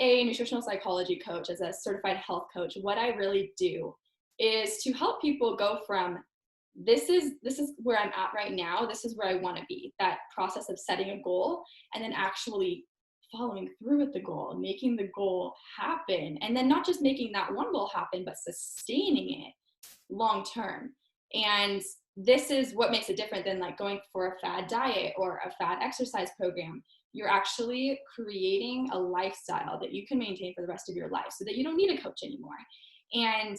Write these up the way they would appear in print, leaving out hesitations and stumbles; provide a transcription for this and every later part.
a nutritional psychology coach, as a certified health coach, what I really do is to help people go from this is where I'm at right now, this is where I want to be, that process of setting a goal and then actually following through with the goal, making the goal happen, and then not just making that one goal happen, but sustaining it long term. And this is what makes it different than like going for a fad diet or a fad exercise program. You're actually creating a lifestyle that you can maintain for the rest of your life so that you don't need a coach anymore. And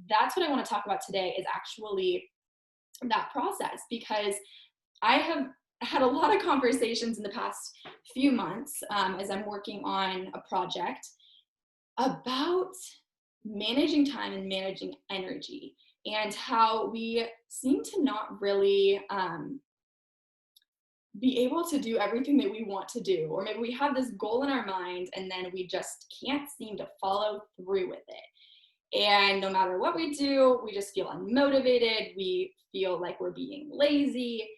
that's what I want to talk about today, is actually that process, because I have had a lot of conversations in the past few months as I'm working on a project about managing time and managing energy, and how we seem to not really be able to do everything that we want to do. Or maybe we have this goal in our mind and then we just can't seem to follow through with it. And no matter what we do, we just feel unmotivated. We feel like we're being lazy.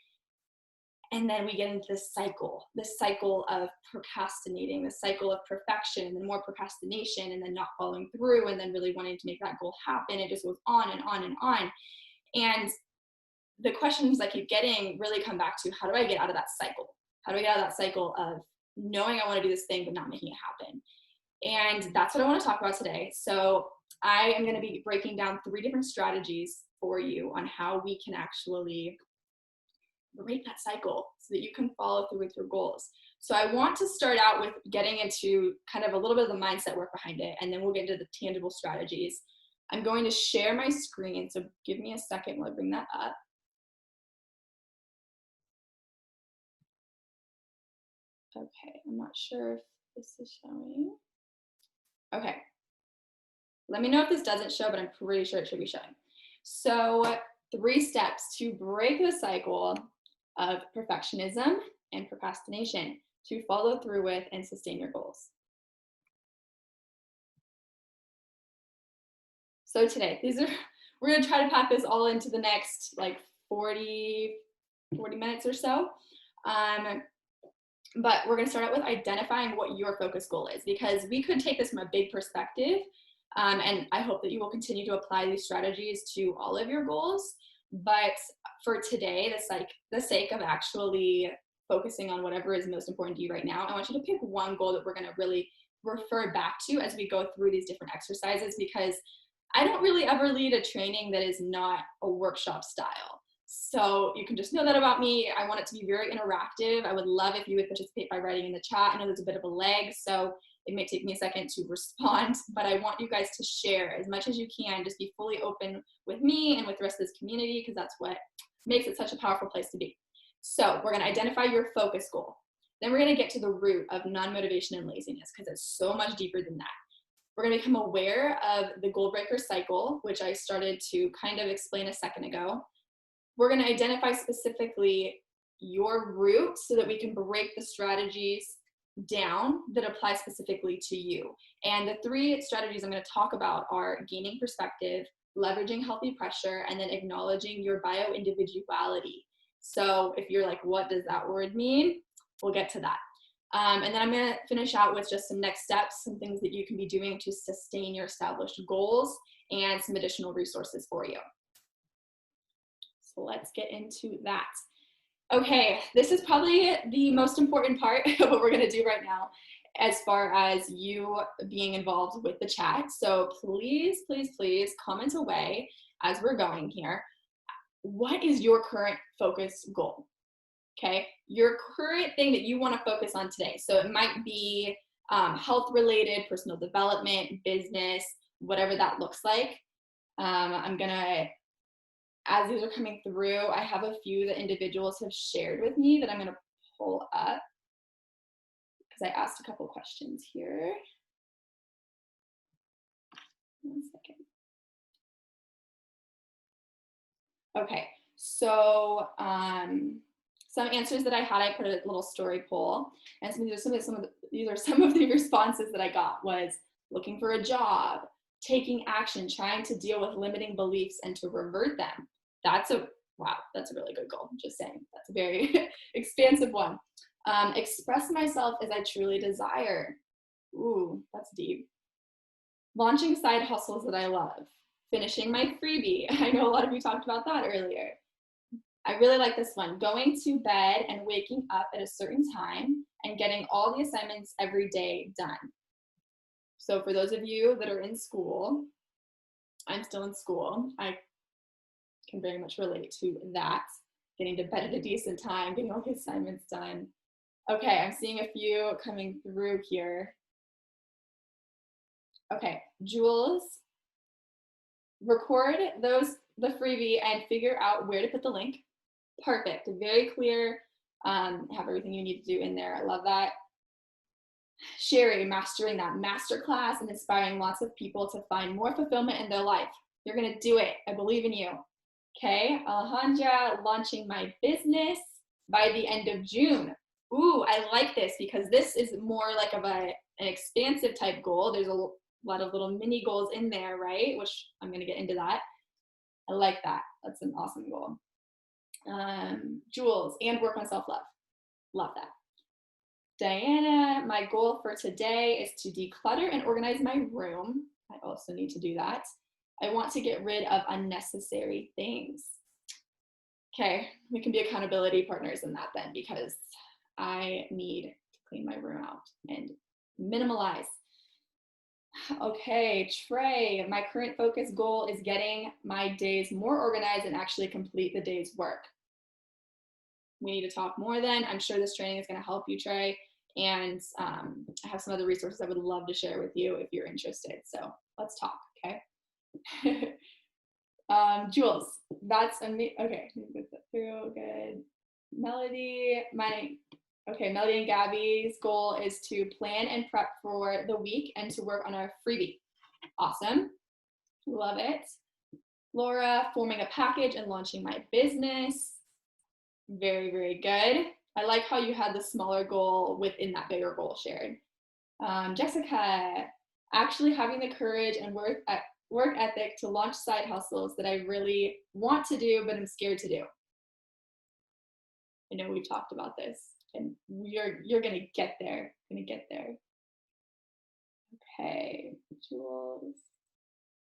And then we get into this cycle of procrastinating, the cycle of perfection, and then more procrastination, and then not following through, and then really wanting to make that goal happen. It just goes on and on and on. And the questions I keep getting really come back to, how do I get out of that cycle? How do I get out of that cycle of knowing I want to do this thing but not making it happen? And that's what I want to talk about today. So I am going to be breaking down 3 different strategies for you on how we can actually break that cycle so that you can follow through with your goals. So I want to start out with getting into kind of a little bit of the mindset work behind it, and then we'll get into the tangible strategies. I'm going to share my screen, so give me a second while I bring that up. Okay, I'm not sure if this is showing. Okay, let me know if this doesn't show, but I'm pretty sure it should be showing. So 3 steps to break the cycle of perfectionism and procrastination to follow through with and sustain your goals. So today, we're going to try to pack this all into the next like 40 minutes or so. But we're going to start out with identifying what your focus goal is, because we could take this from a big perspective. And I hope that you will continue to apply these strategies to all of your goals. But for today, the sake of actually focusing on whatever is most important to you right now, I want you to pick one goal that we're going to really refer back to as we go through these different exercises, because I don't really ever lead a training that is not a workshop style. So you can just know that about me. I want it to be very interactive. I would love if you would participate by writing in the chat. I know there's a bit of a lag, so it may take me a second to respond, but I want you guys to share as much as you can. Just be fully open with me and with the rest of this community, because that's what makes it such a powerful place to be. So we're going to identify your focus goal. Then we're going to get to the root of non-motivation and laziness, because it's so much deeper than that. We're going to become aware of the goal breaker cycle, which I started to kind of explain a second ago. We're going to identify specifically your root so that we can break the strategies down that apply specifically to you. And the 3 strategies I'm going to talk about are gaining perspective, leveraging healthy pressure, and then acknowledging your bio-individuality. So if you're like, what does that word mean? We'll get to that. And then I'm going to finish out with just some next steps, some things that you can be doing to sustain your established goals, and some additional resources for you. So let's get into that. Okay, this is probably the most important part of what we're going to do right now as far as you being involved with the chat. So please, please, please comment away as we're going here. What is your current focus goal? Okay, your current thing that you want to focus on today. So it might be health related, personal development, business, whatever that looks like. I'm going to, as these are coming through, I have a few that individuals have shared with me that I'm going to pull up, because I asked a couple questions here. 1 second. Okay, so some answers that I had, I put a little story poll, and these are some of the responses that I got. Was looking for a job, taking action, trying to deal with limiting beliefs and to revert them. That's a really good goal. Just saying, that's a very expansive one. Express myself as I truly desire. Ooh, that's deep. Launching side hustles that I love. Finishing my freebie. I know a lot of you talked about that earlier. I really like this one. Going to bed and waking up at a certain time and getting all the assignments every day done. So for those of you that are in school, I'm still in school. I can very much relate to that. Getting to bed at a decent time, getting all the assignments done. Okay, I'm seeing a few coming through here. Okay, Jules, record the freebie and figure out where to put the link. Perfect, very clear. Have everything you need to do in there. I love that. Sherry, mastering that masterclass and inspiring lots of people to find more fulfillment in their life. You're gonna do it. I believe in you. Okay, Alejandra, launching my business by the end of June. Ooh, I like this because this is more like of an expansive type goal. There's a lot of little mini goals in there, right? Which I'm gonna get into that. I like that. That's an awesome goal. Jules, and work on self-love. Love that. Diana, my goal for today is to declutter and organize my room. I also need to do that. I want to get rid of unnecessary things. Okay, we can be accountability partners in that then, because I need to clean my room out and minimalize. Okay, Trey, my current focus goal is getting my days more organized and actually complete the day's work. We need to talk more then. I'm sure this training is going to help you, Trey. And I have some other resources I would love to share with you if you're interested. So let's talk, okay? Jules, that's okay. Get that through. Good. Melody, Melody and Gabby's goal is to plan and prep for the week and to work on our freebie. Awesome. Love it. Laura, forming a package and launching my business. Very, very good. I like how you had the smaller goal within that bigger goal shared. Jessica, actually having the courage and work ethic to launch side hustles that I really want to do, but I'm scared to do. I know we've talked about this, and you're gonna get there. Okay, Jules.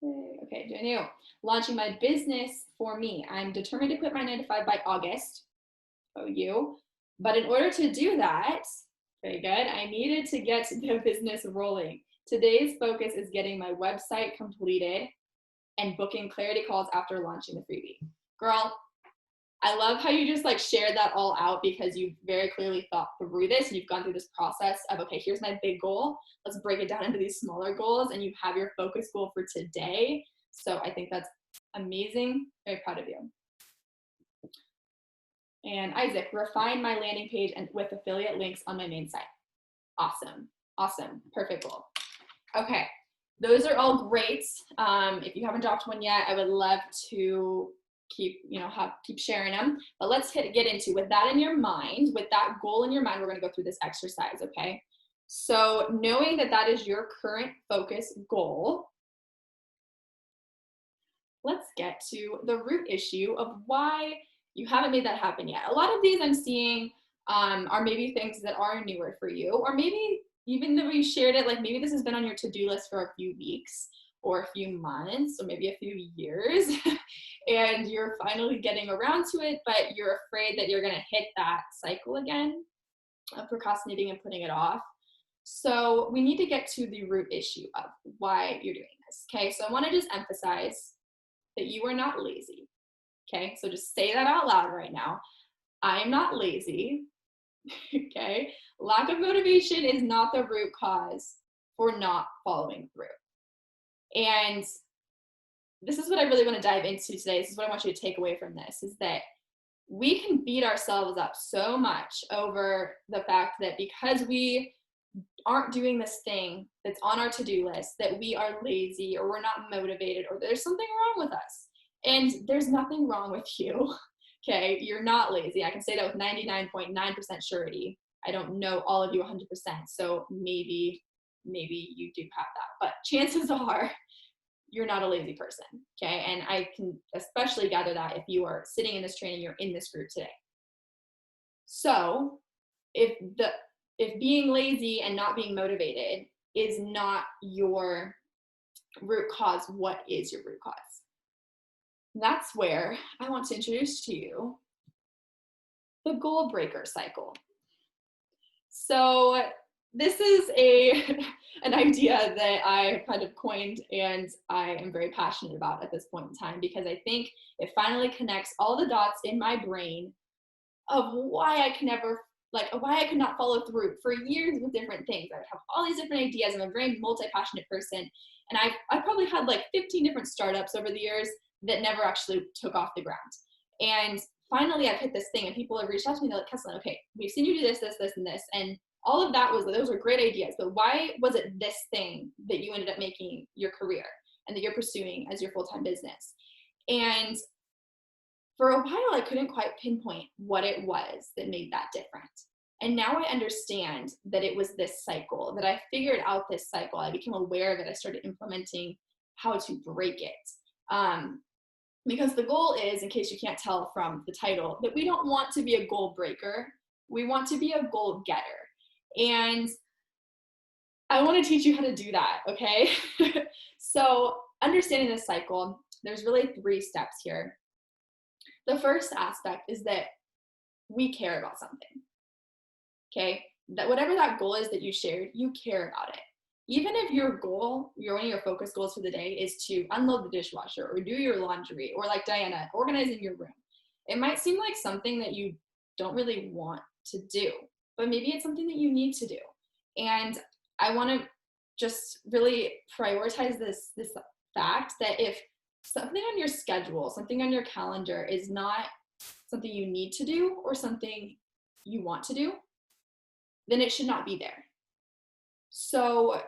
Okay, Daniel, launching my business for me. I'm determined to quit my 9-to-5 by August. Oh, you. But in order to do that, very good, I needed to get the business rolling. Today's focus is getting my website completed and booking clarity calls after launching the freebie. Girl, I love how you just like shared that all out because you very clearly thought through this and you've gone through this process of, okay, here's my big goal. Let's break it down into these smaller goals, and you have your focus goal for today. So I think that's amazing. Very proud of you. And Isaac, refine my landing page and with affiliate links on my main site. Awesome. Awesome. Perfect goal. Okay. Those are all great. If you haven't dropped one yet, I would love to keep sharing them. But let's get into, with that in your mind, with that goal in your mind, we're going to go through this exercise, okay? So knowing that that is your current focus goal, let's get to the root issue of why you haven't made that happen yet. A lot of these I'm seeing are maybe things that are newer for you, or maybe even though you shared it, like maybe this has been on your to-do list for a few weeks or a few months or maybe a few years and you're finally getting around to it, but you're afraid that you're going to hit that cycle again of procrastinating and putting it off. So we need to get to the root issue of why you're doing this. Okay, so I want to just emphasize that you are not lazy. Okay, so just say that out loud right now. I am not lazy. Okay, lack of motivation is not the root cause for not following through. And this is what I really want to dive into today. This is what I want you to take away from this, is that we can beat ourselves up so much over the fact that because we aren't doing this thing that's on our to-do list, that we are lazy or we're not motivated or there's something wrong with us. And there's nothing wrong with you. Okay, you're not lazy. I can say that with 99.9% surety. I don't know all of you 100%, so maybe you do have that. But chances are you're not a lazy person, okay? And I can especially gather that if you are sitting in this training, you're in this group today. So if being lazy and not being motivated is not your root cause. What is your root cause? That's where I want to introduce to you the goal breaker cycle. So this is an idea that I kind of coined and I am very passionate about at this point in time, because I think it finally connects all the dots in my brain of why I could not follow through for years with different things. I would have all these different ideas. I'm a very multi-passionate person. And I probably had like 15 different startups over the years that never actually took off the ground. And finally I've hit this thing and people have reached out to me. They're like, Kesslyn, okay, we've seen you do this, this, this, and this. And all of that those were great ideas, but why was it this thing that you ended up making your career and that you're pursuing as your full-time business? And for a while, I couldn't quite pinpoint what it was that made that different. And now I understand that it was this cycle, that I figured out this cycle. I became aware of it. I started implementing how to break it. Because the goal is, in case you can't tell from the title, that we don't want to be a goal breaker. We want to be a goal getter. And I want to teach you how to do that, okay? So understanding this cycle, there's really 3 steps here. The first aspect is that we care about something, okay? That whatever that goal is that you shared, you care about it. Even if your goal, one of your focus goals for the day is to unload the dishwasher or do your laundry, or like Diana, organizing your room. It might seem like something that you don't really want to do, but maybe it's something that you need to do. And I want to just really prioritize this fact that if something on your schedule, something on your calendar is not something you need to do or something you want to do, then it should not be there. So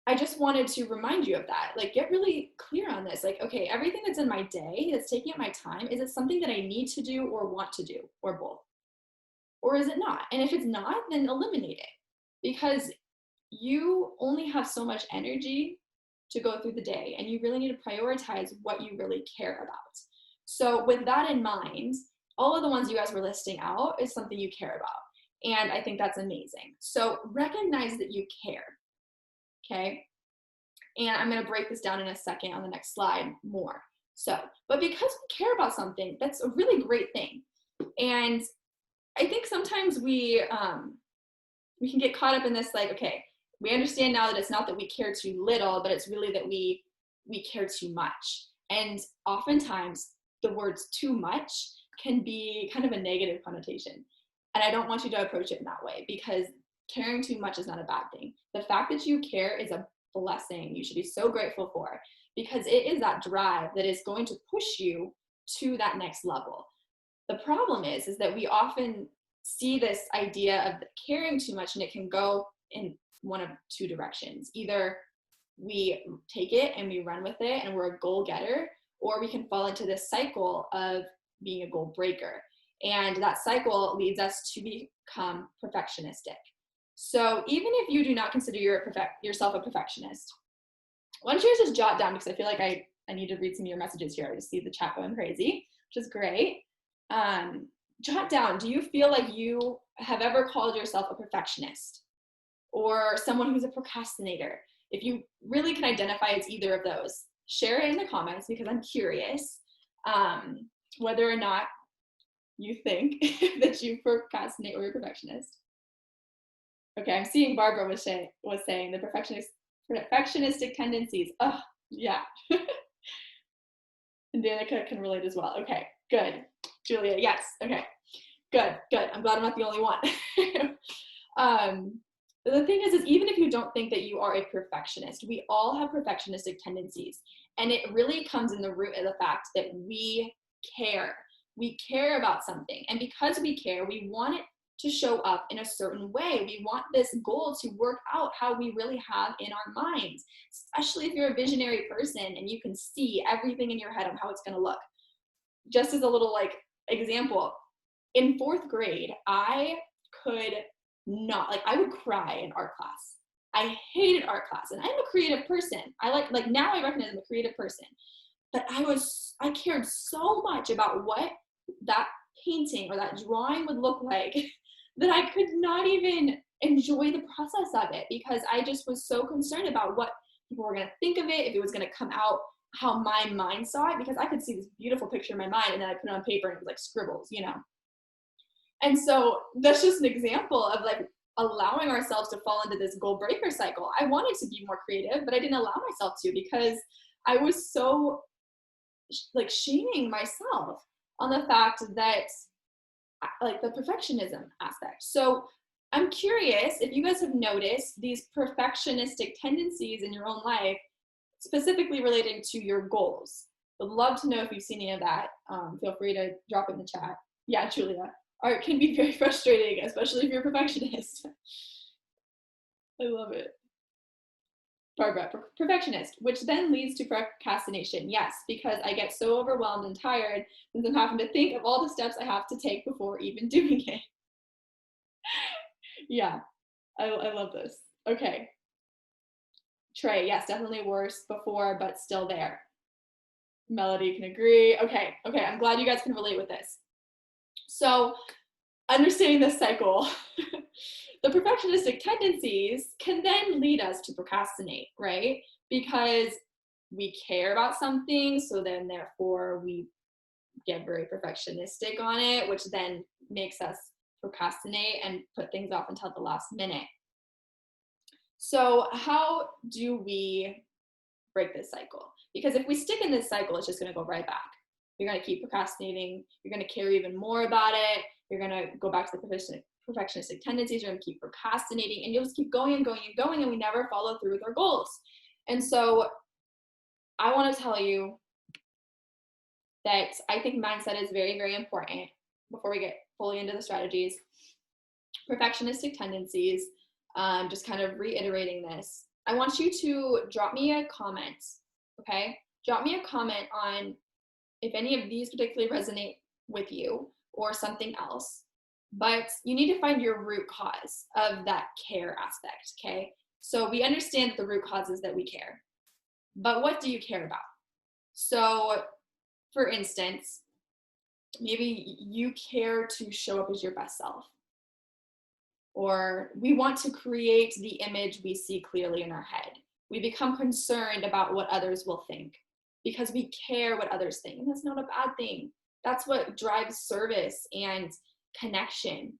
I just wanted to remind you of that. Like, get really clear on this. Like, okay, everything that's in my day that's taking up my time, is it something that I need to do or want to do, or both? Or is it not? And if it's not, then eliminate it, because you only have so much energy to go through the day, and you really need to prioritize what you really care about. So with that in mind, all of the ones you guys were listing out is something you care about. And I think that's amazing. So recognize that you care, okay? And I'm gonna break this down in a second on the next slide more. So, but because we care about something, that's a really great thing. And I think sometimes we can get caught up in this, like, okay, we understand now that it's not that we care too little, but it's really that we care too much. And oftentimes the words too much can be kind of a negative connotation. And I don't want you to approach it in that way, because caring too much is not a bad thing. The fact that you care is a blessing you should be so grateful for, because it is that drive that is going to push you to that next level. The problem is that we often see this idea of caring too much, and it can go in one of 2 directions. Either we take it and we run with it and we're a goal getter, or we can fall into this cycle of being a goal breaker. And that cycle leads us to become perfectionistic. So even if you do not consider yourself a perfectionist, why don't you guys just jot down, because I feel like I need to read some of your messages here. I just see the chat going crazy, which is great. Jot down, do you feel like you have ever called yourself a perfectionist or someone who's a procrastinator? If you really can identify it's either of those, share it in the comments, because I'm curious whether or not you think that you procrastinate or you're a perfectionist. Okay, I'm seeing Barbara was saying the perfectionistic tendencies. Oh, yeah. And Danica can relate as well. Okay, good. Julia, yes. Okay, good. I'm glad I'm not the only one. The thing is even if you don't think that you are a perfectionist, we all have perfectionistic tendencies. And it really comes in the root of the fact that we care. We care about something. And because we care, we want it to show up in a certain way. We want this goal to work out how we really have in our minds, especially if you're a visionary person and you can see everything in your head of how it's going to look. Just as a little example, in 4th grade, I could not, I would cry in art class. I hated art class, and I'm a creative person. I now I recognize I'm a creative person, but I cared so much about what that painting or that drawing would look like that I could not even enjoy the process of it, because I just was so concerned about what people were going to think of it, if it was going to come out how my mind saw it, because I could see this beautiful picture in my mind and then I put it on paper and it was like scribbles, you know? And so that's just an example of like allowing ourselves to fall into this goal breaker cycle. I wanted to be more creative, but I didn't allow myself to, because I was so like shaming myself on the fact that like the perfectionism aspect. So I'm curious if you guys have noticed these perfectionistic tendencies in your own life, specifically relating to your goals. Would love to know if you've seen any of that. Feel free to drop it in the chat. Yeah, Julia. Art can be very frustrating, especially if you're a perfectionist. I love it. Barbara, perfectionist, which then leads to procrastination. Yes, because I get so overwhelmed and tired and I'm having to think of all the steps I have to take before even doing it. Yeah, I love this. Okay. Trey, yes, definitely worse before, but still there. Melody can agree. Okay, I'm glad you guys can relate with this. So, understanding this cycle, the perfectionistic tendencies can then lead us to procrastinate, right? Because we care about something, so then therefore we get very perfectionistic on it, which then makes us procrastinate and put things off until the last minute. So how do we break this cycle? Because if we stick in this cycle, it's just going to go right back. You're going to keep procrastinating. You're going to care even more about it. You're going to go back to the perfectionistic tendencies. You're going to keep procrastinating, and you'll just keep going and going and going, and we never follow through with our goals. And so I want to tell you that I think mindset is very, very important before we get fully into the strategies. Perfectionistic tendencies, just kind of reiterating this. I want you to drop me a comment, okay? Drop me a comment on if any of these particularly resonate with you or something else. But you need to find your root cause of that care aspect, okay? So we understand that the root cause is that we care. But what do you care about? So, for instance, maybe you care to show up as your best self. Or we want to create the image we see clearly in our head. We become concerned about what others will think because we care what others think. And that's not a bad thing. That's what drives service and connection.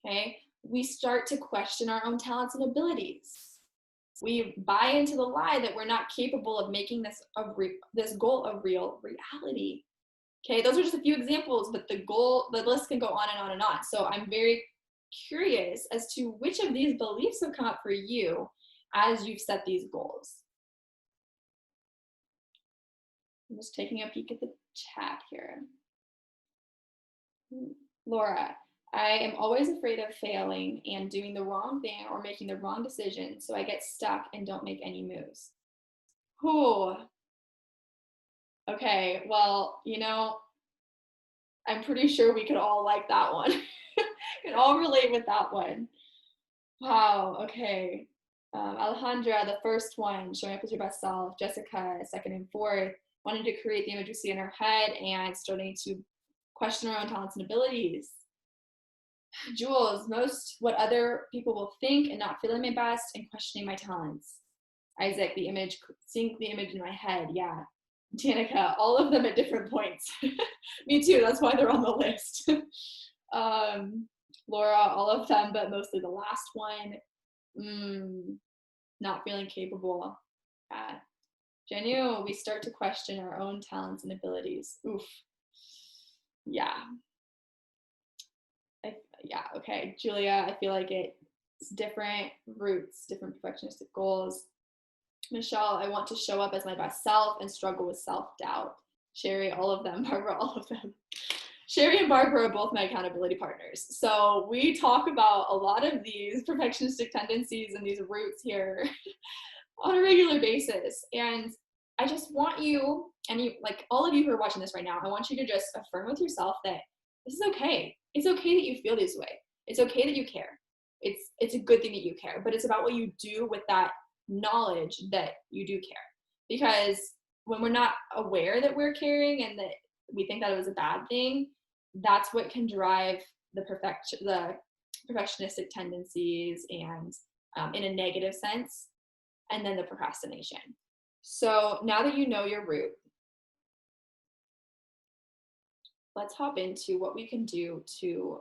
Okay? We start to question our own talents and abilities. We buy into the lie that we're not capable of making this goal a real reality. Okay, those are just a few examples, but the list can go on and on and on. So I'm very curious as to which of these beliefs have come up for you as you've set these goals. I'm just taking a peek at the chat here. Laura, I am always afraid of failing and doing the wrong thing or making the wrong decision, so I get stuck and don't make any moves. Whew. Okay, well, you know, I'm pretty sure we could all like that one. Can all relate with that one. Wow, okay. Alejandra, the first one, showing up as your best self. Jessica, second and fourth, wanting to create the image we see in our head and starting to question our own talents and abilities. Jules, most what other people will think and not feeling my best and questioning my talents. Isaac, seeing the image in my head, yeah. Danica, all of them at different points. Me too, that's why they're on the list. Laura, all of them, but mostly the last one. Not feeling capable. Janu, we start to question our own talents and abilities. Oof. Yeah. Yeah, okay. Julia, I feel like it's different roots, different perfectionistic goals. Michelle, I want to show up as my best self and struggle with self-doubt. Sherry, all of them. Barbara, all of them. Sherry and Barbara are both my accountability partners. So we talk about a lot of these perfectionistic tendencies and these roots here on a regular basis. And I just want you, and you, like all of you who are watching this right now, I want you to just affirm with yourself that this is okay. It's okay that you feel this way. It's okay that you care. It's a good thing that you care, but it's about what you do with that knowledge that you do care. Because when we're not aware that we're caring and that we think that it was a bad thing, that's what can drive the perfectionistic tendencies and in a negative sense, and then the procrastination. So now that you know your root, let's hop into what we can do to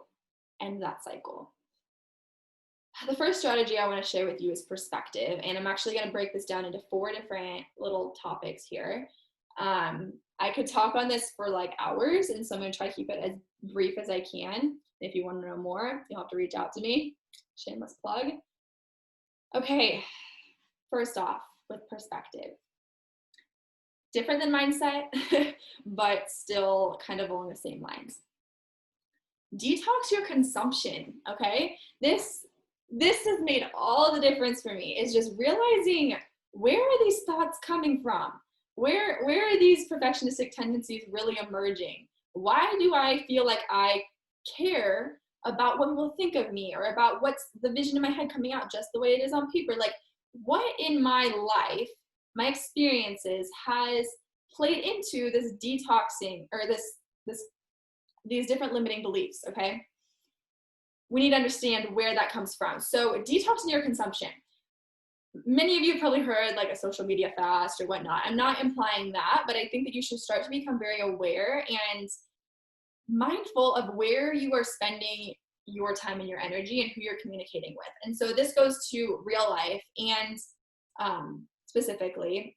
end that cycle. The first strategy I want to share with you is perspective, and I'm actually going to break this down into 4 different little topics here. I could talk on this for like hours, and so I'm going to try to keep it as brief as I can. If you want to know more, you'll have to reach out to me. Shameless plug. Okay, first off, with perspective. Different than mindset, but still kind of along the same lines. Detox your consumption, okay? This has made all the difference for me, is just realizing, where are these thoughts coming from? Where are these perfectionistic tendencies really emerging? Why do I feel like I care about what people think of me, or about what's the vision in my head coming out just the way it is on paper? Like, what in my life, my experiences, has played into this detoxing, or these different limiting beliefs, okay? We need to understand where that comes from. So detoxing your consumption. Many of you have probably heard like a social media fast or whatnot. I'm not implying that, but I think that you should start to become very aware and mindful of where you are spending your time and your energy and who you're communicating with. And so this goes to real life and specifically.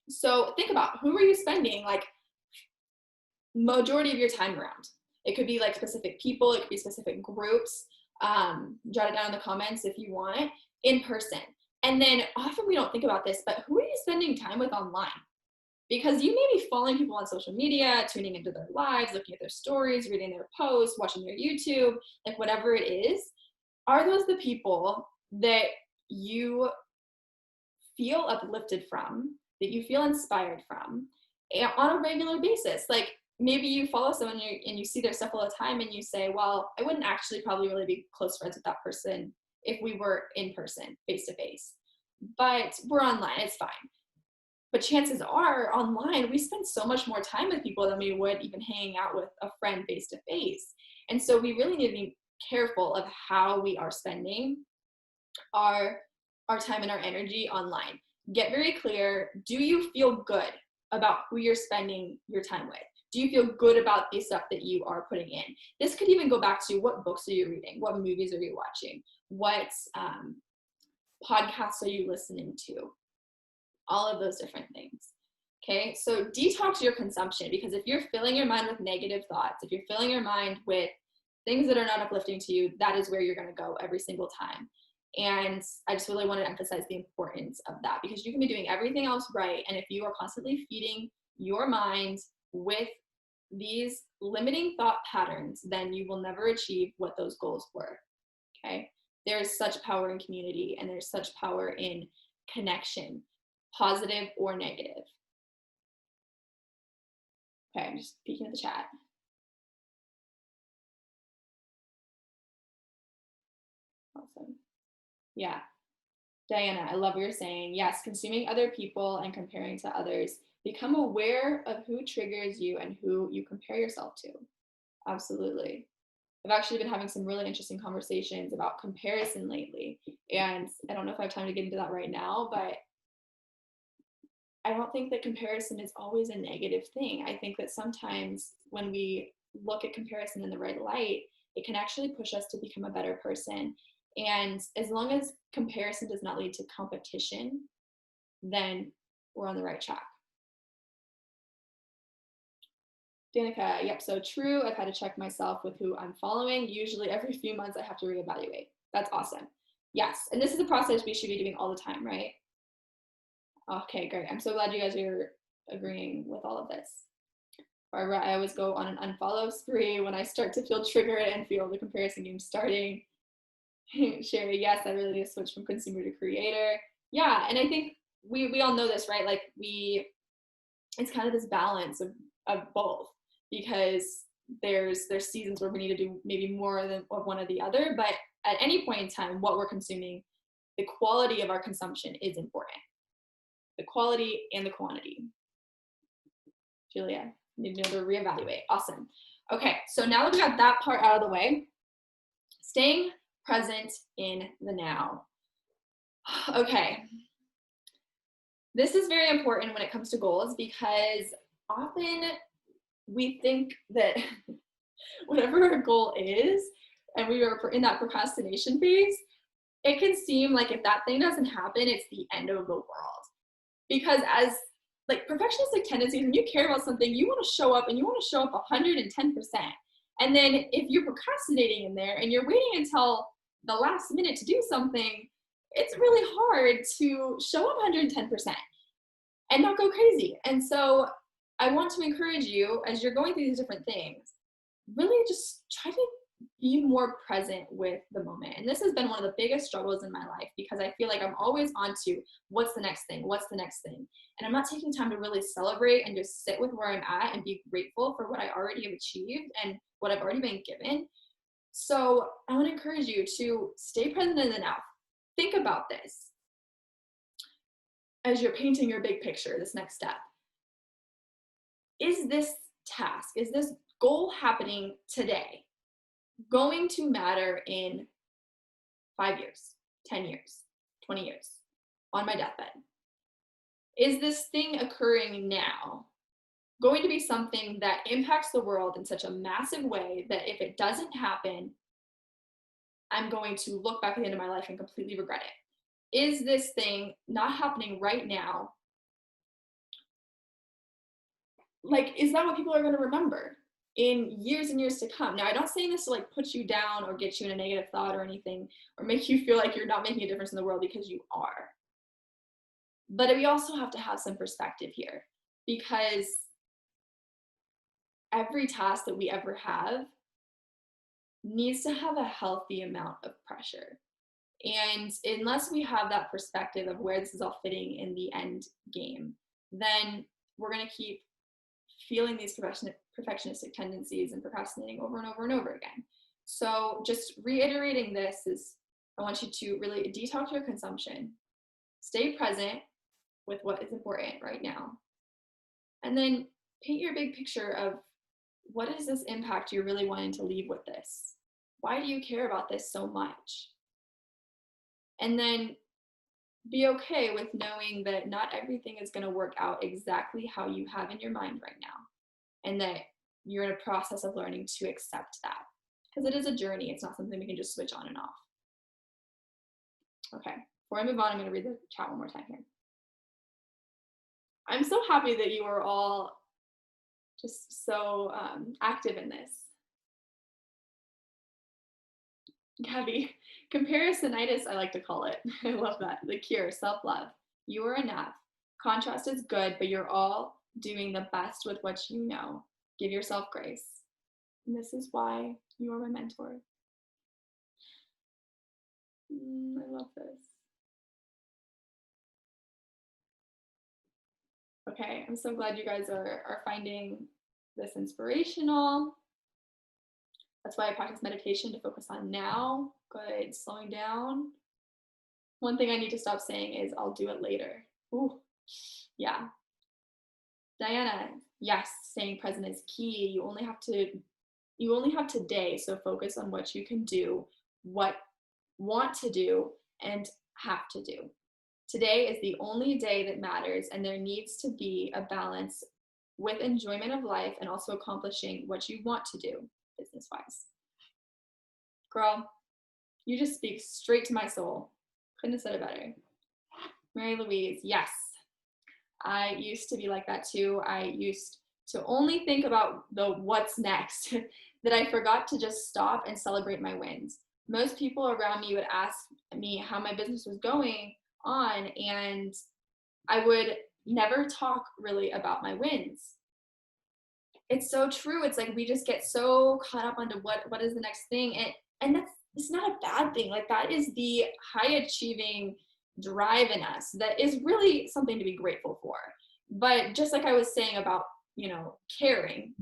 So think about, who are you spending like majority of your time around? It could be like specific people, it could be specific groups. Jot it down in the comments if you want, in person. And then often we don't think about this, but who are you spending time with online? Because you may be following people on social media, tuning into their lives, looking at their stories, reading their posts, watching their YouTube, like whatever it is. Are those the people that you feel uplifted from, that you feel inspired from on a regular basis? Like, maybe you follow someone and you see their stuff all the time and you say, well, I wouldn't actually probably really be close friends with that person if we were in person, face to face. But we're online, it's fine. But chances are online, we spend so much more time with people than we would even hanging out with a friend face to face. And so we really need to be careful of how we are spending our time and our energy online. Get very clear. Do you feel good about who you're spending your time with? Do you feel good about the stuff that you are putting in? This could even go back to, what books are you reading? What movies are you watching? What podcasts are you listening to? All of those different things. Okay, so detox your consumption, because if you're filling your mind with negative thoughts, if you're filling your mind with things that are not uplifting to you, that is where you're going to go every single time. And I just really want to emphasize the importance of that, because you can be doing everything else right, and if you are constantly feeding your mind with these limiting thought patterns, then you will never achieve what those goals were. Okay, there's such power in community, and there's such power in connection, positive or negative. Okay, I'm just peeking at the chat. Awesome. Yeah. Diana, I love what you're saying. Yes, consuming other people and comparing to others. Become aware of who triggers you and who you compare yourself to. Absolutely. I've actually been having some really interesting conversations about comparison lately. And I don't know if I have time to get into that right now, but I don't think that comparison is always a negative thing. I think that sometimes when we look at comparison in the right light, it can actually push us to become a better person. And as long as comparison does not lead to competition, then we're on the right track. Danica, yep, so true. I've had to check myself with who I'm following. Usually every few months I have to reevaluate. That's awesome. Yes, and this is a process we should be doing all the time, right? Okay, great. I'm so glad you guys are agreeing with all of this. Barbara, I always go on an unfollow spree when I start to feel triggered and feel the comparison game starting. Sherry, yes, I really need to switch from consumer to creator. Yeah, and I think we all know this, right? Like it's kind of this balance of both, because there's seasons where we need to do maybe more than of one or the other, but at any point in time, what we're consuming, the quality of our consumption is important. The quality and the quantity. Julia, need to know to reevaluate. Awesome. Okay, so now that we got that part out of the way, staying present in the now. Okay, this is very important when it comes to goals because often we think that whatever our goal is, and we are in that procrastination phase, it can seem like if that thing doesn't happen, it's the end of the world. Because as like perfectionistic tendencies, when you care about something, you want to show up and you want to show up 110%. And then if you're procrastinating in there and you're waiting until the last minute to do something, it's really hard to show up 110% and not go crazy. And so I want to encourage you as you're going through these different things, really just try to be more present with the moment. And this has been one of the biggest struggles in my life because I feel like I'm always on to what's the next thing? What's the next thing? And I'm not taking time to really celebrate and just sit with where I'm at and be grateful for what I already have achieved and what I've already been given. So I want to encourage you to stay present in the now. Think about this as you're painting your big picture, this next step. Is this task, is this goal happening today going to matter in 5 years, 10 years, 20 years, on my deathbed? Is this thing occurring now going to be something that impacts the world in such a massive way that if it doesn't happen, I'm going to look back at the end of my life and completely regret it? Is this thing not happening right now? Like, is that what people are going to remember in years and years to come? Now, I'm not saying this to like put you down or get you in a negative thought or anything, or make you feel like you're not making a difference in the world, because you are. But we also have to have some perspective here, because every task that we ever have needs to have a healthy amount of pressure. And unless we have that perspective of where this is all fitting in the end game, then we're going to keep feeling these perfectionistic tendencies and procrastinating over and over and over again. So just reiterating this is, I want you to really detox your consumption, stay present with what is important right now, and then paint your big picture of what is this impact you're really wanting to leave with this? Why do you care about this so much? And then be okay with knowing that not everything is going to work out exactly how you have in your mind right now, and that you're in a process of learning to accept that, because it is a journey. It's not something we can just switch on and off. Okay, before I move on, I'm going to read the chat one more time here. I'm so happy that you are all just so active in this. Gabby, comparisonitis, I like to call it. I love that. The cure, self-love. You are enough. Contrast is good, but you're all doing the best with what you know. Give yourself grace. And this is why you are my mentor. I love this. Okay, I'm so glad you guys are finding this inspirational. That's why I practice meditation, to focus on now. Good, slowing down. One thing I need to stop saying is I'll do it later. Ooh, yeah. Diana, yes, staying present is key. You only have today, so focus on what you can do, what want to do, and have to do. Today is the only day that matters, and there needs to be a balance with enjoyment of life and also accomplishing what you want to do business-wise. Girl, you just speak straight to my soul. Couldn't have said it better. Mary Louise, yes. I used to be like that too. I used to only think about the what's next, that I forgot to just stop and celebrate my wins. Most people around me would ask me how my business was going on, and I would never talk really about my wins. It's so true. It's like we just get so caught up onto what is the next thing, and it's not a bad thing. Like, that is the high achieving drive in us that is really something to be grateful for. But just like I was saying about, caring,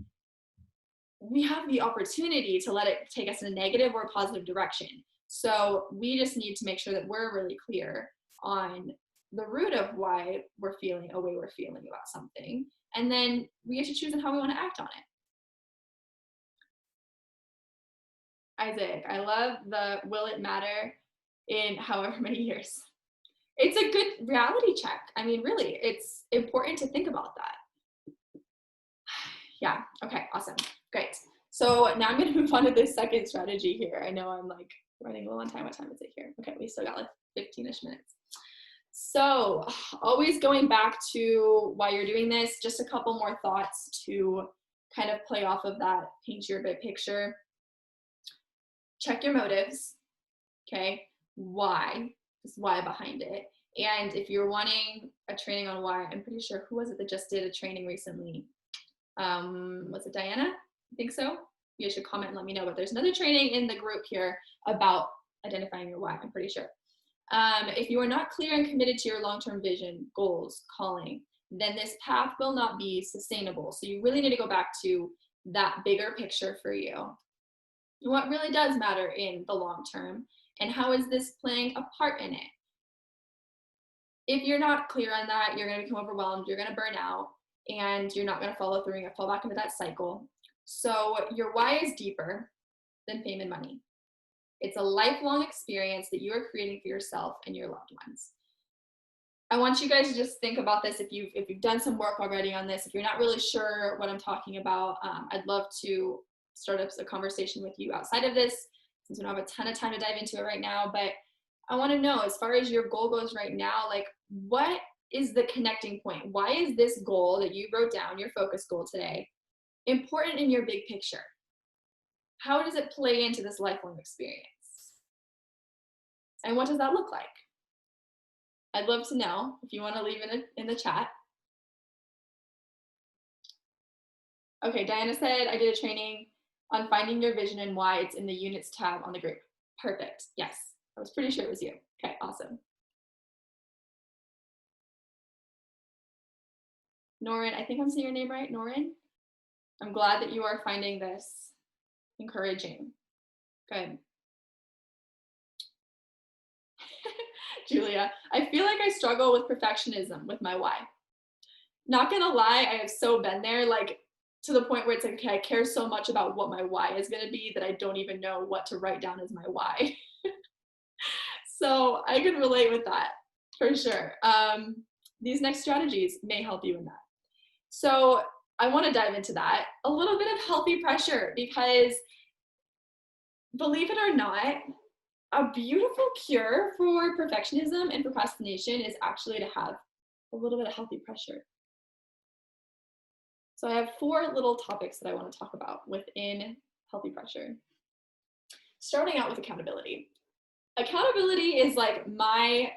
we have the opportunity to let it take us in a negative or a positive direction. So we just need to make sure that we're really clear on the root of why we're feeling a way we're feeling about something. And then we get to choose on how we want to act on it. Isaac, I love the will it matter in however many years. It's a good reality check. I mean, really, it's important to think about that. Yeah, okay, awesome, great. So now I'm gonna move on to this second strategy here. I know I'm like running a little on time. What time is it here? Okay, we still got like 15-ish minutes. So always going back to why you're doing this, just a couple more thoughts to kind of play off of that, paint your big picture. Check your motives, okay? Why? Just why behind it. And if you're wanting a training on why, I'm pretty sure, who was it that just did a training recently? Was it Diana? I think so. You should comment and let me know, but there's another training in the group here about identifying your why, I'm pretty sure. If you are not clear and committed to your long-term vision, goals, calling, then this path will not be sustainable. So you really need to go back to that bigger picture for you. What really does matter in the long term, and how is this playing a part in it? If you're not clear on that, you're going to become overwhelmed, you're going to burn out, and you're not going to follow through, and fall back into that cycle. So your why is deeper than fame and money. It's a lifelong experience that you are creating for yourself and your loved ones. I want you guys to just think about this. If you've done some work already on this, if you're not really sure what I'm talking about, I'd love to start up a conversation with you outside of this, since we don't have a ton of time to dive into it right now. But I want to know, as far as your goal goes right now, like, what is the connecting point? Why is this goal that you wrote down, your focus goal today, important in your big picture? How does it play into this lifelong experience? And what does that look like? I'd love to know if you want to leave it in the chat. Okay, Diana said, I did a training on finding your vision and why. It's in the units tab on the group. Perfect. Yes, I was pretty sure it was you. Okay, awesome. Norin, I think I'm saying your name right, Norin. I'm glad that you are finding this encouraging. Good. Julia, I feel like I struggle with perfectionism with my why. Not gonna lie, I have so been there, like, to the point where it's like, okay, I care so much about what my why is gonna be that I don't even know what to write down as my why. So I can relate with that for sure. These next strategies may help you in that. So I want to dive into that. A little bit of healthy pressure, because believe it or not, a beautiful cure for perfectionism and procrastination is actually to have a little bit of healthy pressure. So I have 4 little topics that I want to talk about within healthy pressure. Starting out with accountability. Accountability is like my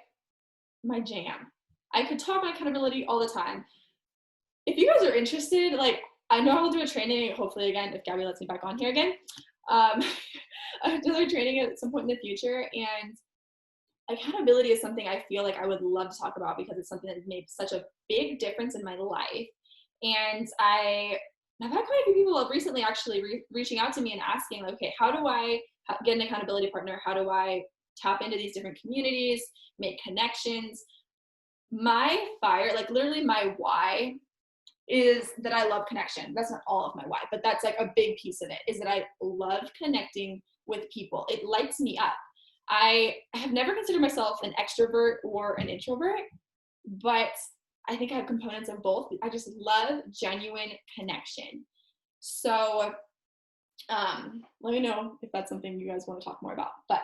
jam. I could talk about accountability all the time. If you guys are interested, like, I know I'll do a training, hopefully again, if Gabby lets me back on here again. I'll do another training at some point in the future, and accountability is something I feel like I would love to talk about, because it's something that made such a big difference in my life. And I've had quite a few people recently actually reaching out to me and asking, like, okay, how do I get an accountability partner? How do I tap into these different communities, make connections? My fire, like literally my why, is that I love connection. That's not all of my why, but that's like a big piece of it, is that I love connecting with people. It lights me up. I have never considered myself an extrovert or an introvert, but I think I have components of both. I just love genuine connection. So let me know if that's something you guys want to talk more about. But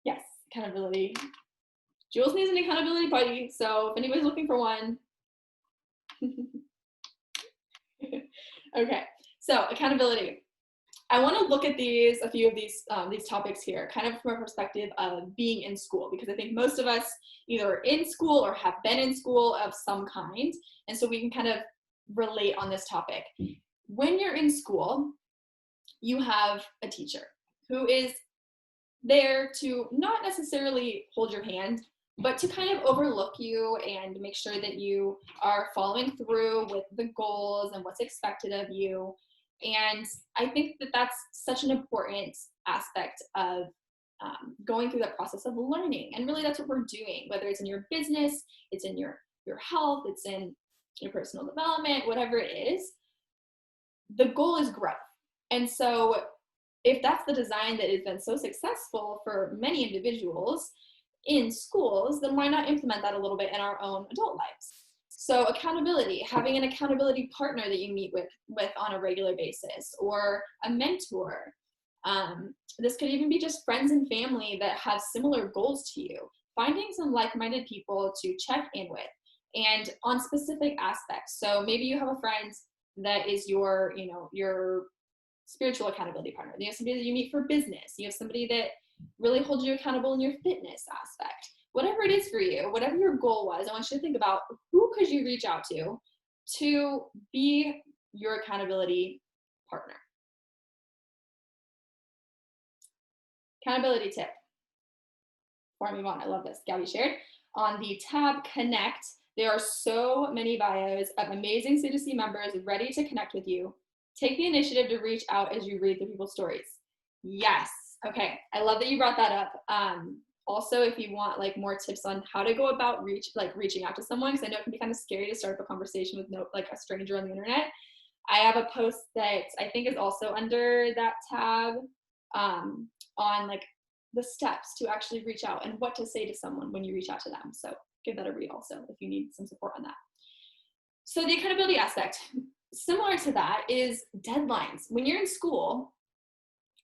yes, accountability. Jules needs an accountability buddy, so if anybody's looking for one. Okay, so accountability. I want to look at a few of these topics here, kind of from a perspective of being in school, because I think most of us either are in school or have been in school of some kind, and so we can kind of relate on this topic. When you're in school, you have a teacher who is there to not necessarily hold your hand, but to kind of overlook you and make sure that you are following through with the goals and what's expected of you. And I think that that's such an important aspect of going through that process of learning. And really that's what we're doing, whether it's in your business, it's in your health, it's in your personal development, whatever it is, the goal is growth. And so if that's the design that has been so successful for many individuals in schools, then why not implement that a little bit in our own adult lives? So accountability, having an accountability partner that you meet with on a regular basis, or a mentor. This could even be just friends and family that have similar goals to you. Finding some like-minded people to check in with, and on specific aspects. So maybe you have a friend that is your spiritual accountability partner. You have somebody that you meet for business. You have somebody that really holds you accountable in your fitness aspect. Whatever it is for you, whatever your goal was, I want you to think about who could you reach out to be your accountability partner. Accountability tip. Before I move on, I love this. Gabby shared on the tab Connect. There are so many bios of amazing C2C members ready to connect with you. Take the initiative to reach out as you read the people's stories. Yes. Okay. I love that you brought that up. Also, if you want like more tips on how to go about reaching out to someone, because I know it can be kind of scary to start up a conversation with a stranger on the internet. I have a post that I think is also under that tab on like the steps to actually reach out and what to say to someone when you reach out to them. So give that a read also if you need some support on that. So the accountability aspect, similar to that, is deadlines. When you're in school,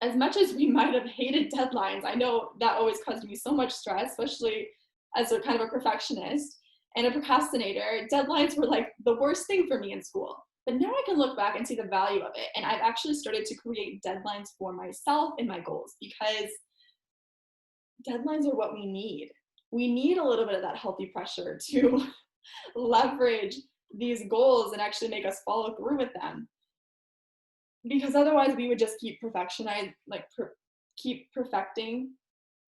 as much as we might have hated deadlines, I know that always caused me so much stress, especially as a kind of a perfectionist and a procrastinator. Deadlines were like the worst thing for me in school. But now I can look back and see the value of it. And I've actually started to create deadlines for myself and my goals, because deadlines are what we need. We need a little bit of that healthy pressure to leverage these goals and actually make us follow through with them. Because otherwise we would just keep keep perfecting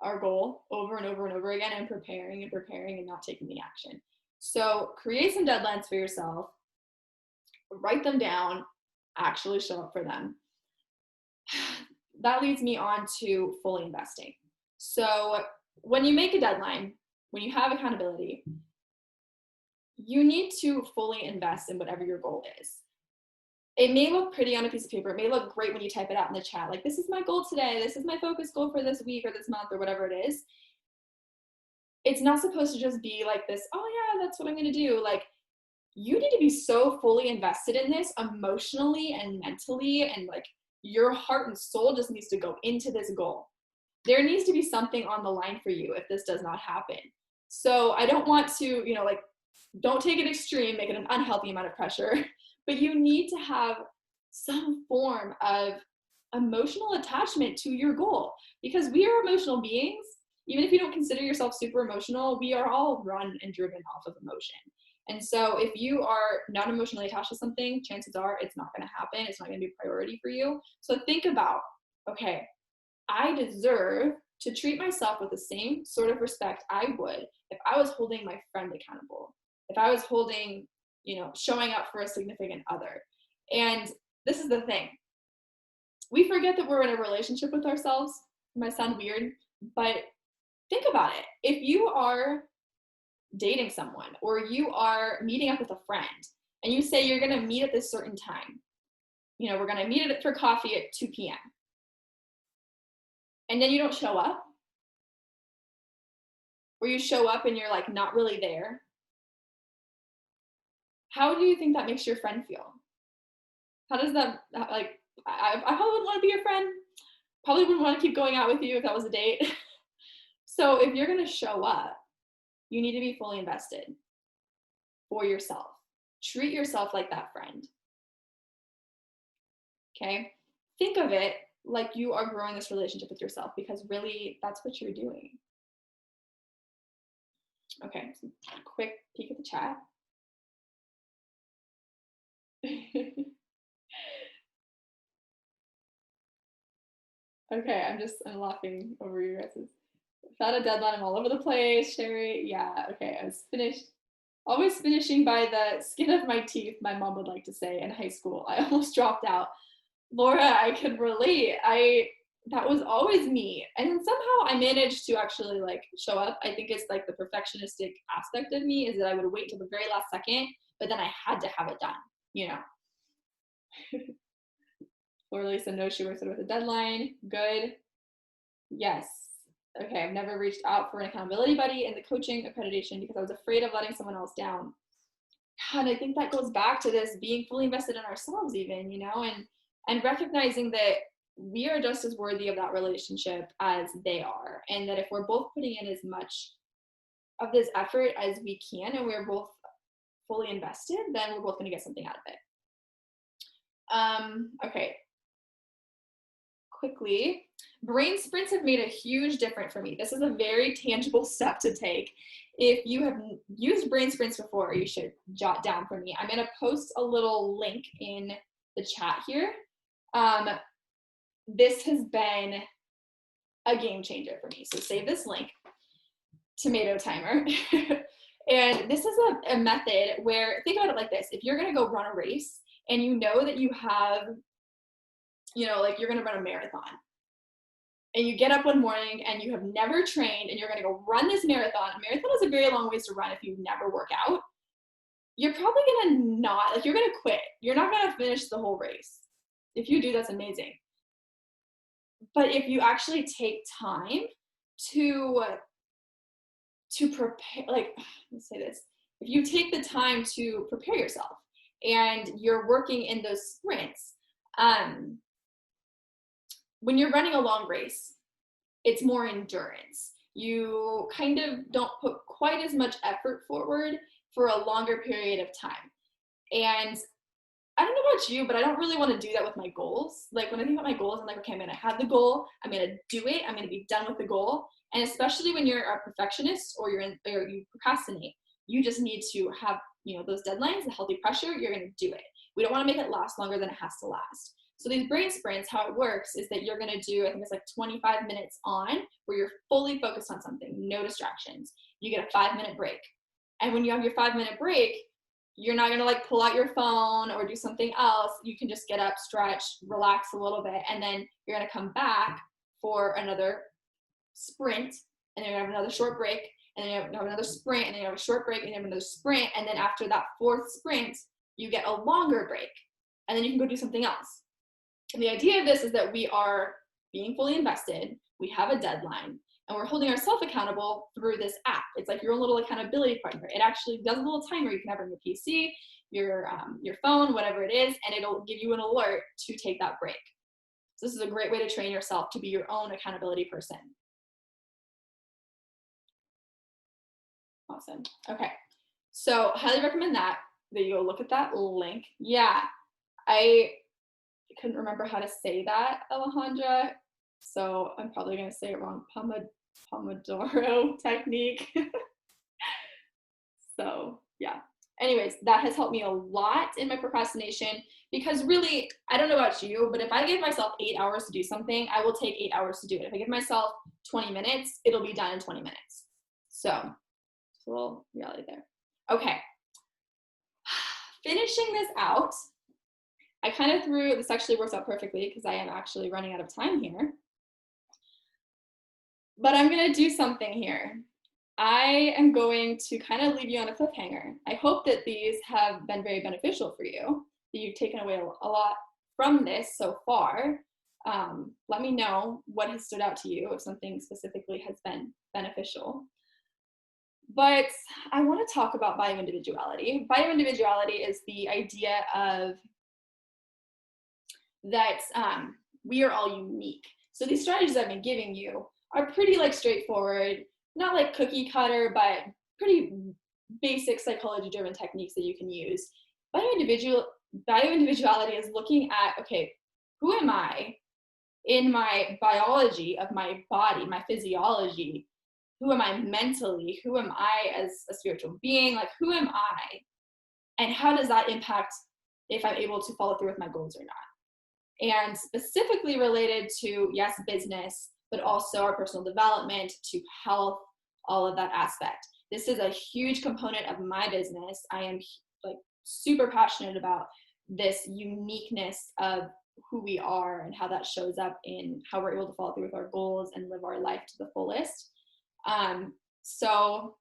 our goal over and over and over again, and preparing and not taking the action. So create some deadlines for yourself, write them down, actually show up for them. That leads me on to fully investing. So when you make a deadline, when you have accountability, you need to fully invest in whatever your goal is. It may look pretty on a piece of paper. It may look great when you type it out in the chat. Like, this is my goal today. This is my focus goal for this week or this month or whatever it is. It's not supposed to just be like this, oh yeah, that's what I'm going to do. Like, you need to be so fully invested in this emotionally and mentally, and like your heart and soul just needs to go into this goal. There needs to be something on the line for you if this does not happen. So I don't want to, don't take it extreme, make it an unhealthy amount of pressure. But you need to have some form of emotional attachment to your goal, because we are emotional beings. Even if you don't consider yourself super emotional, we are all run and driven off of emotion. And so if you are not emotionally attached to something, chances are it's not going to happen. It's not going to be a priority for you. So think about, okay, I deserve to treat myself with the same sort of respect I would if I was holding my friend accountable, if I was holding, showing up for a significant other. And this is the thing. We forget that we're in a relationship with ourselves. It might sound weird, but think about it. If you are dating someone, or you are meeting up with a friend, and you say you're going to meet at this certain time, we're going to meet for coffee at 2 p.m. And then you don't show up, or you show up and you're like not really there. How do you think that makes your friend feel? How does that, like, I probably wouldn't want to be your friend. Probably wouldn't want to keep going out with you if that was a date. So if you're going to show up, you need to be fully invested for yourself. Treat yourself like that friend. Okay? Think of it like you are growing this relationship with yourself, because really that's what you're doing. Okay, so quick peek at the chat. Okay, I'm laughing over you guys. Without a deadline, I'm all over the place. Sherry, yeah, okay, always finishing by the skin of my teeth, my mom would like to say, in high school. I almost dropped out. Laura, I could relate. That was always me. And then somehow I managed to actually like show up. I think it's like the perfectionistic aspect of me is that I would wait till the very last second, but then I had to have it done, Lisa knows she works with a deadline. Good. Yes. Okay, I've never reached out for an accountability buddy in the coaching accreditation because I was afraid of letting someone else down. And I think that goes back to this being fully invested in ourselves even, and recognizing that we are just as worthy of that relationship as they are. And that if we're both putting in as much of this effort as we can and we're both fully invested, then we're both going to get something out of it. Okay. Quickly, brain sprints have made a huge difference for me. This is a very tangible step to take. If you have used brain sprints before, you should jot down for me. I'm going to post a little link in the chat here. This has been a game changer for me. So save this link, tomato timer. And this is a method where, think about it like this. If you're going to go run a race and you know that you have, like you're going to run a marathon, and you get up one morning and you have never trained and you're going to go run this marathon. A marathon is a very long ways to run if you never work out. You're probably going to you're going to quit. You're not going to finish the whole race. If you do, that's amazing. But if you actually take time to prepare, let's say this, if you take the time to prepare yourself and you're working in those sprints, when you're running a long race, it's more endurance. You kind of don't put quite as much effort forward for a longer period of time. And I don't know about you, but I don't really want to do that with my goals. Like when I think about my goals, I'm like, okay, I'm going to have the goal. I'm going to do it. I'm going to be done with the goal. And especially when you're a perfectionist or you procrastinate, you just need to have, those deadlines, the healthy pressure, you're going to do it. We don't want to make it last longer than it has to last. So these brain sprints, how it works is that you're going to do, I think it's like 25 minutes on where you're fully focused on something, no distractions. You get a 5-minute break. And when you have your 5-minute break, you're not going to pull out your phone or do something else. You can just get up, stretch, relax a little bit, and then you're going to come back for another sprint, and then you have another short break, and then you have another sprint, and then you have a short break, and you have another sprint, and then after that 4th sprint, you get a longer break, and then you can go do something else. And the idea of this is that we are being fully invested, we have a deadline, and we're holding ourselves accountable through this app. It's like your own little accountability partner. It actually does a little timer you can have on your PC, your phone, whatever it is, and it'll give you an alert to take that break. So this is a great way to train yourself to be your own accountability person. Awesome. Okay. So highly recommend that you go look at that link. Yeah. I couldn't remember how to say that, Alejandra. So I'm probably going to say it wrong. Pomodoro technique. So yeah. Anyways, that has helped me a lot in my procrastination because really, I don't know about you, but if I give myself 8 hours to do something, I will take 8 hours to do it. If I give myself 20 minutes, it'll be done in 20 minutes. So it's a little reality there. Okay. Finishing this out, I kind of this actually works out perfectly because I am actually running out of time here. But I'm going to do something here. I am going to kind of leave you on a cliffhanger. I hope that these have been very beneficial for you, that you've taken away a lot from this so far. Let me know what has stood out to you, if something specifically has been beneficial. But I want to talk about bioindividuality. Bioindividuality is the idea of that we are all unique. So these strategies I've been giving you are pretty straightforward, not like cookie cutter, but pretty basic psychology driven techniques that you can use. Bioindividuality is looking at, okay, who am I in my biology of my body, my physiology? Who am I mentally? Who am I as a spiritual being? Who am I? And how does that impact if I'm able to follow through with my goals or not? And specifically related to, yes, business, but also our personal development, to health, all of that aspect. This is a huge component of my business. I am super passionate about this uniqueness of who we are and how that shows up in how we're able to follow through with our goals and live our life to the fullest. So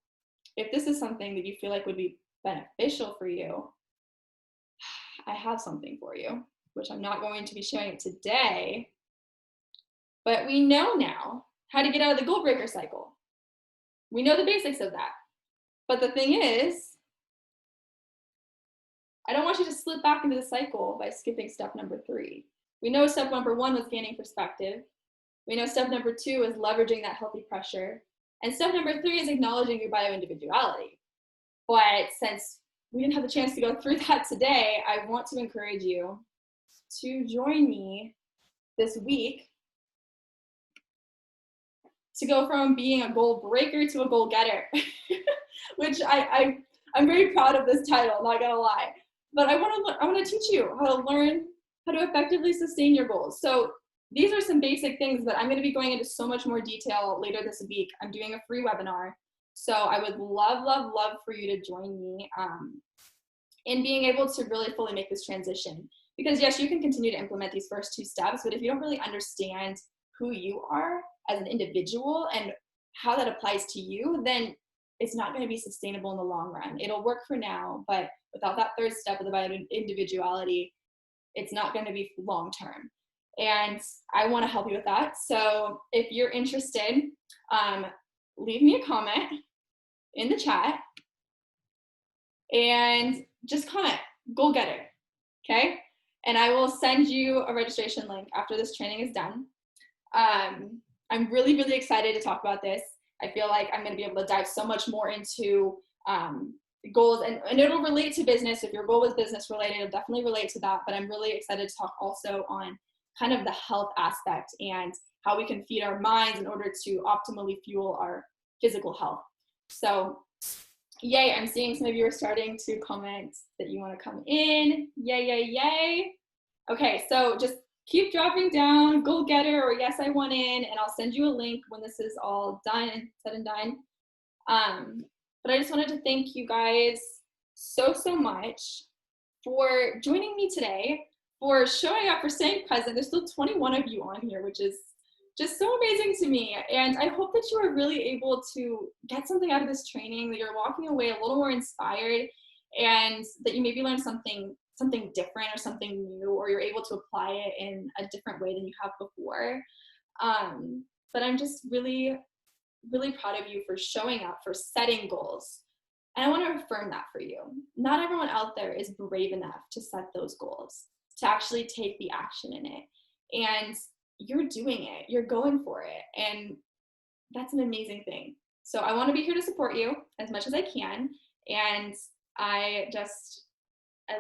if this is something that you feel like would be beneficial for you, I have something for you. which I'm not going to be showing it today, but we know now how to get out of the goal breaker cycle. We know the basics of that. But the thing is, I don't want you to slip back into the cycle by skipping step number 3. We know step number 1 was gaining perspective. We know step number 2 is leveraging that healthy pressure. And step number 3 is acknowledging your bio-individuality. But since we didn't have the chance to go through that today, I want to encourage you to join me this week to go from being a goal breaker to a goal getter, which I'm very proud of this title, not gonna lie. But I want to teach you how to learn how to effectively sustain your goals. So these are some basic things that I'm going to be going into so much more detail later this week. I'm doing a free webinar. So I would love, love, love for you to join me in being able to really fully make this transition. Because yes, you can continue to implement these first 2 steps, but if you don't really understand who you are as an individual and how that applies to you, then it's not going to be sustainable in the long run. It'll work for now, but without that 3rd step of the individuality, it's not going to be long term. And I want to help you with that. So if you're interested, leave me a comment in the chat and just comment, goal getter, okay? And I will send you a registration link after this training is done. I'm really, really excited to talk about this. I feel like I'm going to be able to dive so much more into goals, and it'll relate to business. If your goal is business related, it'll definitely relate to that. But I'm really excited to talk also on kind of the health aspect and how we can feed our minds in order to optimally fuel our physical health. So yay, I'm seeing some of you are starting to comment that you want to come in. Yay, yay, yay. Okay, so just keep dropping down, goal getter, or yes, I want in, and I'll send you a link when this is all done and said and done. But I just wanted to thank you guys so, so much for joining me today, for showing up, for staying present. There's still 21 of you on here, which is just so amazing to me. And I hope that you are really able to get something out of this training, that you're walking away a little more inspired, and that you maybe learn something different or something new, or you're able to apply it in a different way than you have before. But I'm just really, really proud of you for showing up, for setting goals. And I want to affirm that for you. Not everyone out there is brave enough to set those goals, to actually take the action in it. And you're doing it, you're going for it. And that's an amazing thing. So I want to be here to support you as much as I can. And I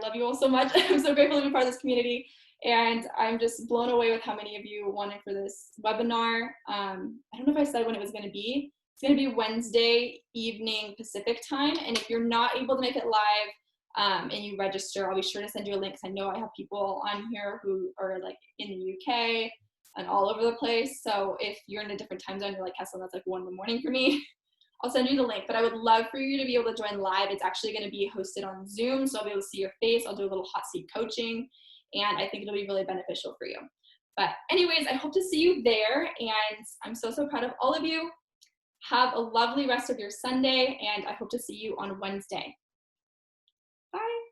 love you all so much. I'm so grateful to be part of this community. And I'm just blown away with how many of you wanted for this webinar. I don't know if I said when it was going to be. It's going to be Wednesday evening Pacific time. And if you're not able to make it live and you register, I'll be sure to send you a link, because I know I have people on here who are like in the UK and all over the place. So if you're in a different time zone, you're like, Kesslyn, that's like 1 in the morning for me. I'll send you the link, but I would love for you to be able to join live. It's actually going to be hosted on Zoom, so I'll be able to see your face. I'll do a little hot seat coaching, and I think it'll be really beneficial for you. But anyways, I hope to see you there, and I'm so, so proud of all of you. Have a lovely rest of your Sunday, and I hope to see you on Wednesday. Bye.